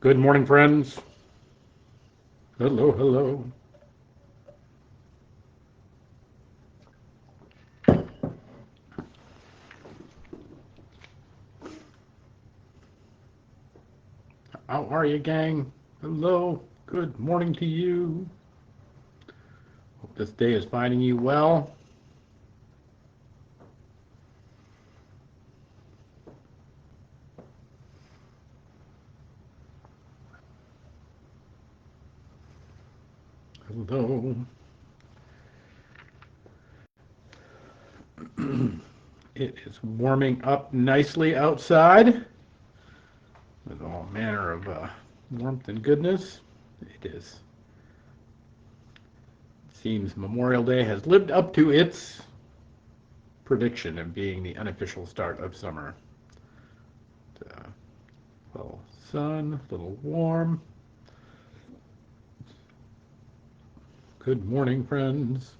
Good morning, friends. Hello, hello. How are you, gang? Hello. Good morning to you. Hope this day is finding you well. Hello. It is warming up nicely outside with all manner of warmth and goodness. It is. It seems Memorial Day has lived up to its prediction of being the unofficial start of summer. Little sun, a little warm. Good morning, friends.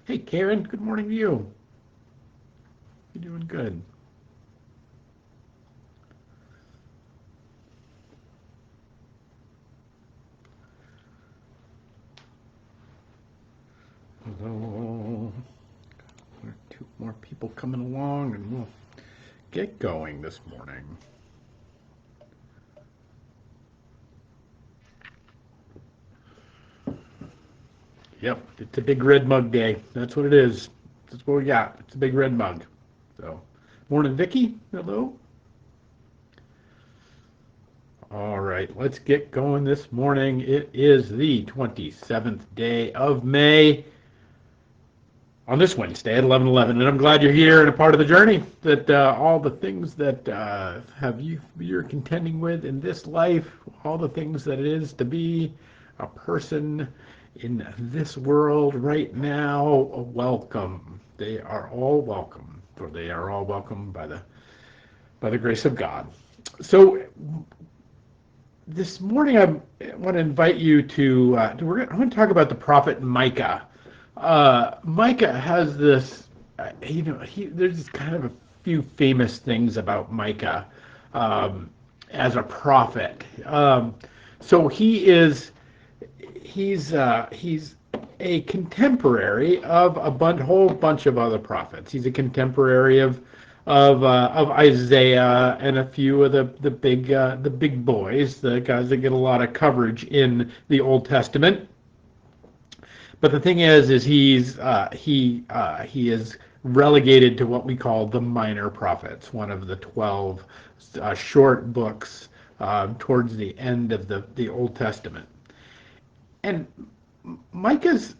Hey, Karen. Good morning to you. You're doing good. Hello. One or two more people coming along, and we'll get going this morning. Yep, it's a big red mug day. That's what it is. That's what we got. It's a big red mug. So, morning, Vicky. Hello. All right, let's get going this morning. It is the 27th day of May on this Wednesday at 11:11, and I'm glad you're here and a part of the journey. That all the things that you're contending with in this life, all the things that it is to be a person in this world right now, welcome. They are all welcome, for they are all welcome by the grace of God. So this morning I want to invite you to I want to talk about the prophet Micah. Micah has this, there's kind of a few famous things about Micah as a prophet. So he's a contemporary of whole bunch of other prophets. He's a contemporary of Isaiah and a few of the big boys, the guys that get a lot of coverage in the Old Testament. But the thing is he is relegated to what we call the minor prophets, one of the 12 short books towards the end of the Old Testament. And Micah's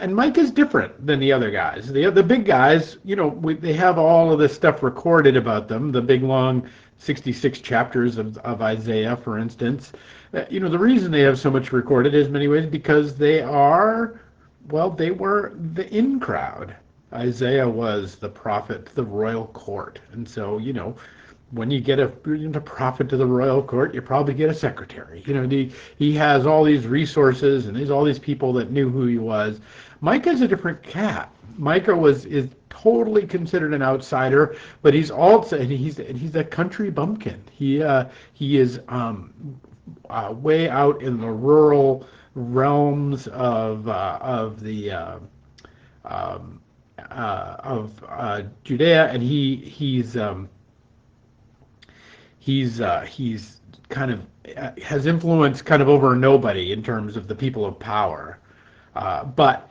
Micah's different than the other guys. The big guys, they have all of this stuff recorded about them. The big long 66 chapters of Isaiah, for instance. The reason they have so much recorded is many ways because they were the in crowd. Isaiah was the prophet to the royal court, and so when you get a prophet to the royal court, you probably get a secretary. He has all these resources and there's all these people that knew who he was. Micah's a different cat. Micah is totally considered an outsider, but he's a country bumpkin. He is way out in the rural realms of Judea, and he's kind of has influence kind of over nobody in terms of the people of power, but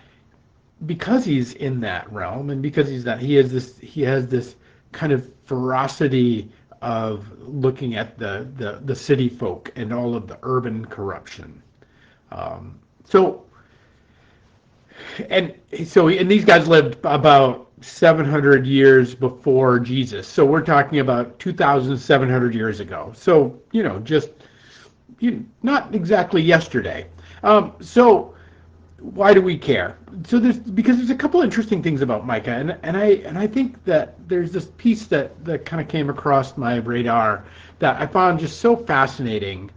because he's in that realm and because he has this kind of ferocity of looking at the city folk and all of the urban corruption. So and these guys lived about 700 years before Jesus. So we're talking about 2,700 years ago. So, just not exactly yesterday. So why do we care? So because there's a couple interesting things about Micah, and I think that there's this piece that kind of came across my radar that I found just so fascinating.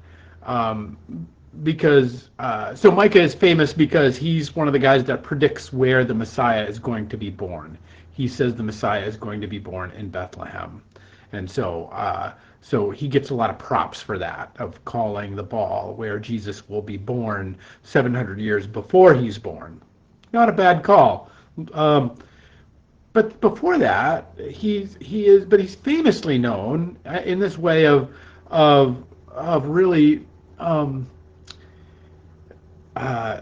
Because so Micah is famous because he's one of the guys that predicts where the Messiah is going to be born. He says the Messiah is going to be born in Bethlehem. And so he gets a lot of props for that, of calling the ball where Jesus will be born 700 years before he's born. Not a bad call. Um, but before that, but he's famously known in this way of really um, uh,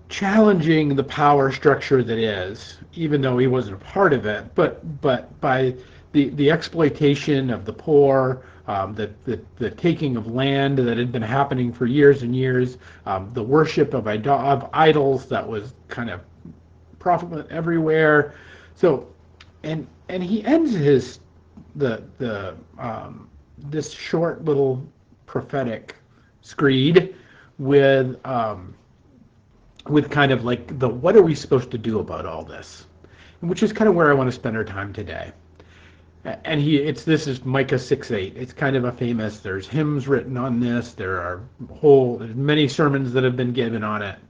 challenging the power structure that is, even though he wasn't a part of it, but by the exploitation of the poor, the taking of land that had been happening for years and years, the worship of idols that was kind of prevalent everywhere. So, and he ends the this short little prophetic screed with kind of like the what are we supposed to do about all this, which is kind of where I want to spend our time today. And this is Micah 6:8. It's kind of a famous. There's hymns written on this. There's many sermons that have been given on it.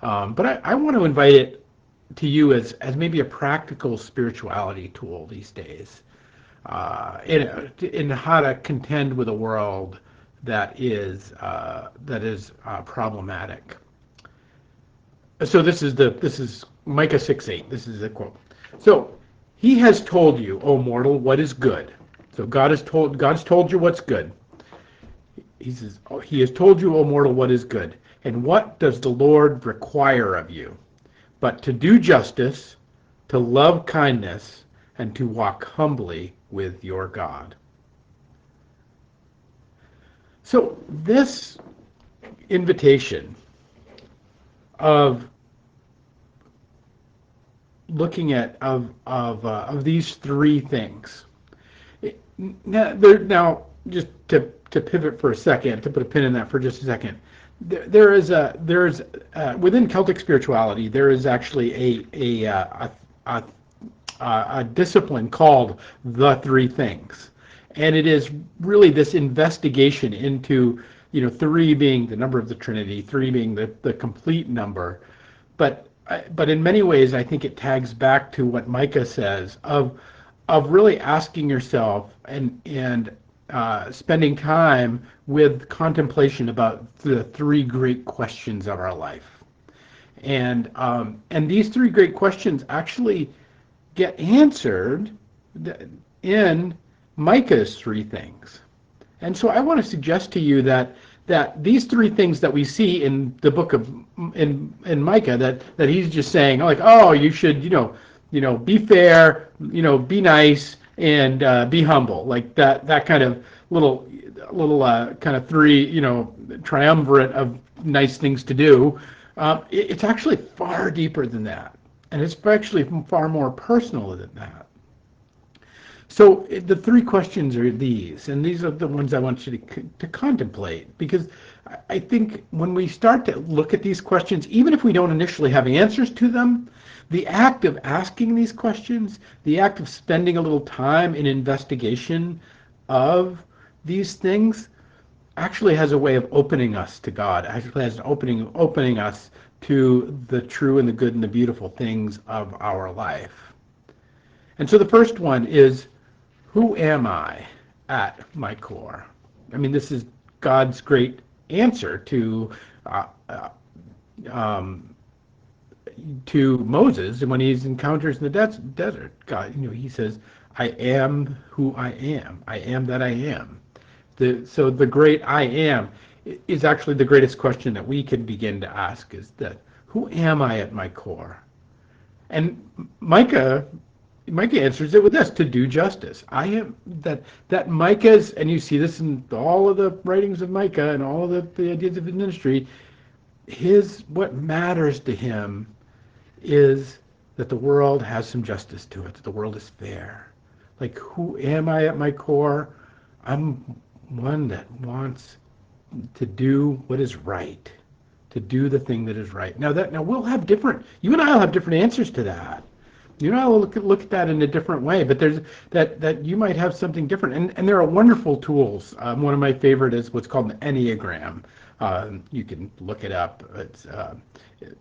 But I want to invite it to you as maybe a practical spirituality tool these days, in how to contend with a world that is problematic. So this is Micah 6:8. This is a quote. So he has told you, O mortal, what is good. So God's told you what's good. He says, he has told you, O mortal, what is good. And what does the Lord require of you? But to do justice, to love kindness, and to walk humbly with your God. So this invitation of looking at of these three things. Now, just to pivot for a second, to put a pin in that for just a second, there's within Celtic spirituality there is actually a discipline called the three things, and it is really this investigation into, three being the number of the Trinity, three being the complete number, but in many ways I think it tags back to what Micah says of really asking yourself and spending time with contemplation about the three great questions of our life, and these three great questions actually get answered in Micah's three things. And so I want to suggest to you that these three things that we see in the book of in Micah, that he's just saying, like, oh, you should be fair, be nice, and be humble, like that kind of little kind of three triumvirate of nice things to do. It's actually far deeper than that, and it's actually far more personal than that. So the three questions are these, and these are the ones I want you to contemplate, because I think when we start to look at these questions, even if we don't initially have answers to them, the act of asking these questions, the act of spending a little time in investigation of these things, actually has a way of opening us to God, actually has opening us to the true and the good and the beautiful things of our life. And so the first one is, who am I at my core? I mean, this is God's great answer to Moses when he encounters in the desert. God, he says, I am who I am. I am that I am. So the great I am is actually the greatest question that we can begin to ask, is that, who am I at my core? And Micah answers it with this: to do justice. I am that Micah's, and you see this in all of the writings of Micah and all of the ideas of his ministry. What matters to him is that the world has some justice to it, that the world is fair. Like, who am I at my core? I'm one that wants to do what is right, to do the thing that is right. Now we'll have you and I will have different answers to that. You and I will look at that in a different way, but there's that you might have something different, and there are wonderful tools. One of my favorite is what's called an Enneagram. You can look it up. It's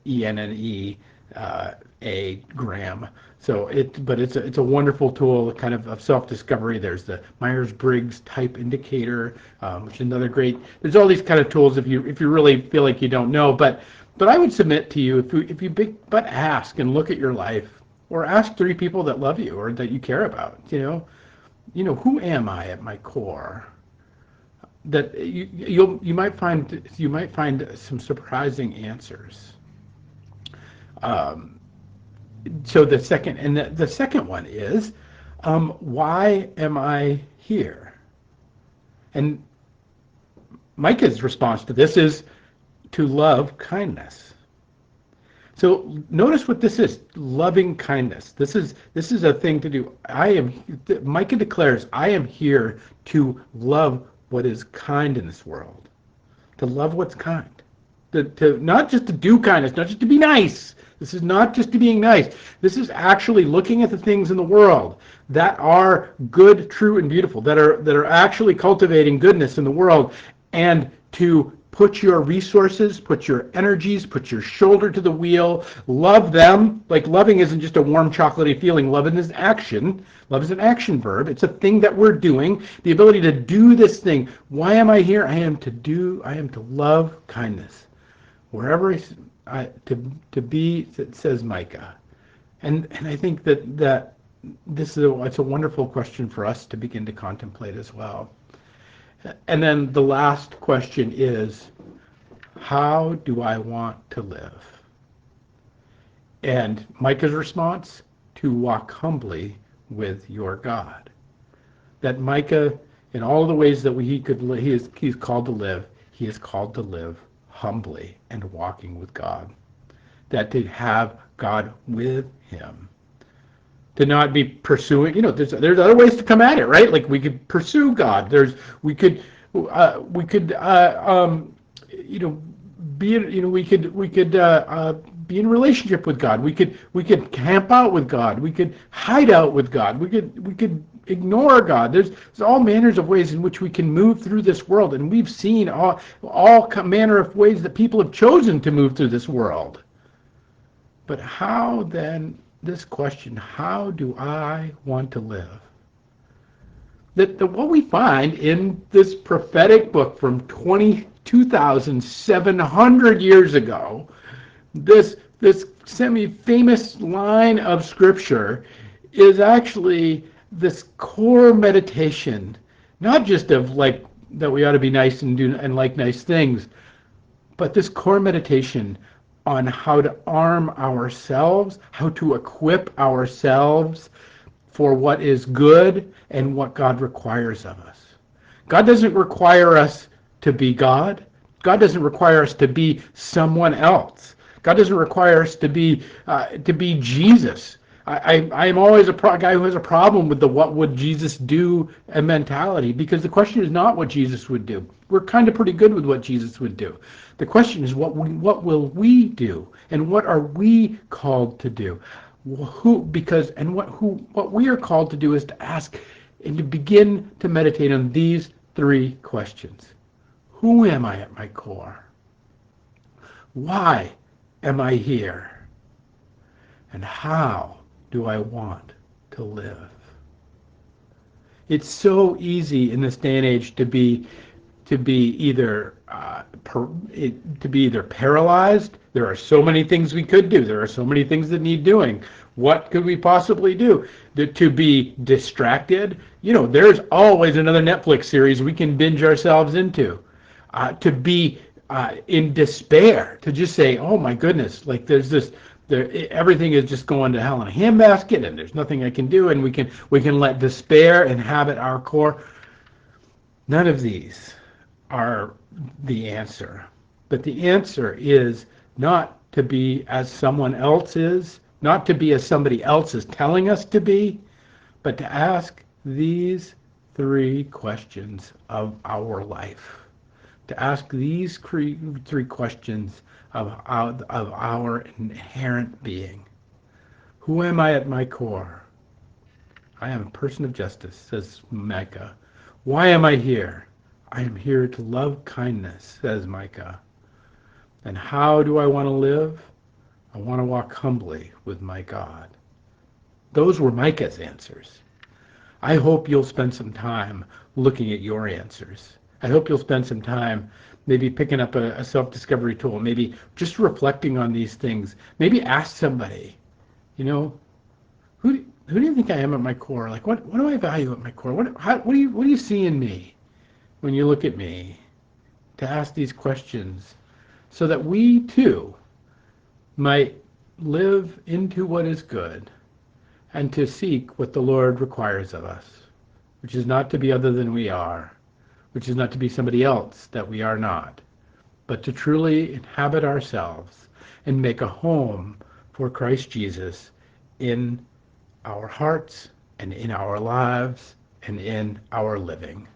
ENNE, a gram. So but it's a wonderful tool, kind of self-discovery. There's the Myers-Briggs type indicator, which is another great. There's all these kind of tools if you really feel like you don't know. But I would submit to you, but ask and look at your life, or ask 3 people that love you or that you care about. Who am I at my core? That you might find some surprising answers. So the second one is, why am I here? And Micah's response to this is to love kindness. So notice what this is: loving kindness. This is a thing to do. Micah declares, I am here to love what is kind in this world, to love what's kind, to not just to do kindness, not just to be nice. This is not just to being nice. This is actually looking at the things in the world that are good, true, and beautiful, that are actually cultivating goodness in the world, and to put your resources, put your energies, put your shoulder to the wheel, love them. Like, loving isn't just a warm, chocolatey feeling. Loving is action. Love is an action verb. It's a thing that we're doing. The ability to do this thing. Why am I here? I am to love kindness. Wherever to be, says Micah. And I think that it's a wonderful question for us to begin to contemplate as well. And then the last question is, how do I want to live? And Micah's response, to walk humbly with your God. That Micah, in all the ways that he's called to live, he is called to live humbly and walking with God. That to have God with him. To not be pursuing, there's other ways to come at it, right? Like, we could pursue God. We could be in relationship with God. We could camp out with God. We could hide out with God. We could ignore God. There's all manners of ways in which we can move through this world, and we've seen all manner of ways that people have chosen to move through this world. But how then? This question, how do I want to live? That what we find in this prophetic book from 2,700 years ago, this semi-famous line of scripture, is actually this core meditation, not just of like that we ought to be nice and do and like nice things, but this core meditation on how to arm ourselves, how to equip ourselves for what is good and what God requires of us. God doesn't require us to be God. God doesn't require us to be someone else. God doesn't require us to be Jesus. I am always a guy who has a problem with the "what would Jesus do" mentality, because the question is not what Jesus would do. We're kind of pretty good with what Jesus would do. The question is what will we do, and what are we called to do? What we are called to do is to ask and to begin to meditate on these 3 questions. Who am I at my core? Why am I here? And how do I want to live? It's so easy in this day and age to be either paralyzed. There are so many things we could do. There are so many things that need doing. What could we possibly do? To be distracted. There's always another Netflix series we can binge ourselves into. To be in despair. To just say, oh my goodness, like everything is just going to hell in a handbasket, and there's nothing I can do, and we can let despair inhabit our core. None of these are the answer. But the answer is not to be as someone else is, not to be as somebody else is telling us to be, but to ask these 3 questions of our life. To ask these 3 questions of our inherent being. Who am I at my core? I am a person of justice, says Micah. Why am I here? I am here to love kindness, says Micah. And how do I want to live? I want to walk humbly with my God. Those were Micah's answers. I hope you'll spend some time looking at your answers. I hope you'll spend some time maybe picking up a self-discovery tool, maybe just reflecting on these things. Maybe ask somebody, you know, who do you think I am at my core? Like, what do I value at my core? What do you see in me when you look at me? To ask these questions so that we too might live into what is good and to seek what the Lord requires of us, which is not to be other than we are, which is not to be somebody else that we are not, but to truly inhabit ourselves and make a home for Christ Jesus in our hearts and in our lives and in our living.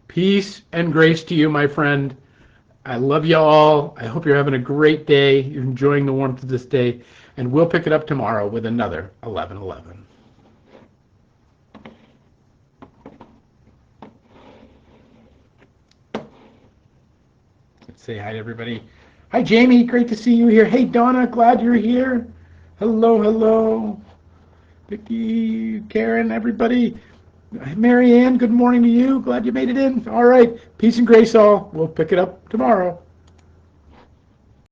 Peace and grace to you, my friend. I love you all. I hope you're having a great day. You're enjoying the warmth of this day. And we'll pick it up tomorrow with another 11:11. Let's say hi to everybody. Hi, Jamie. Great to see you here. Hey, Donna. Glad you're here. Hello, hello. Vicky, Karen, everybody. Mary Ann, good morning to you. Glad you made it in. All right. Peace and grace all. We'll pick it up tomorrow.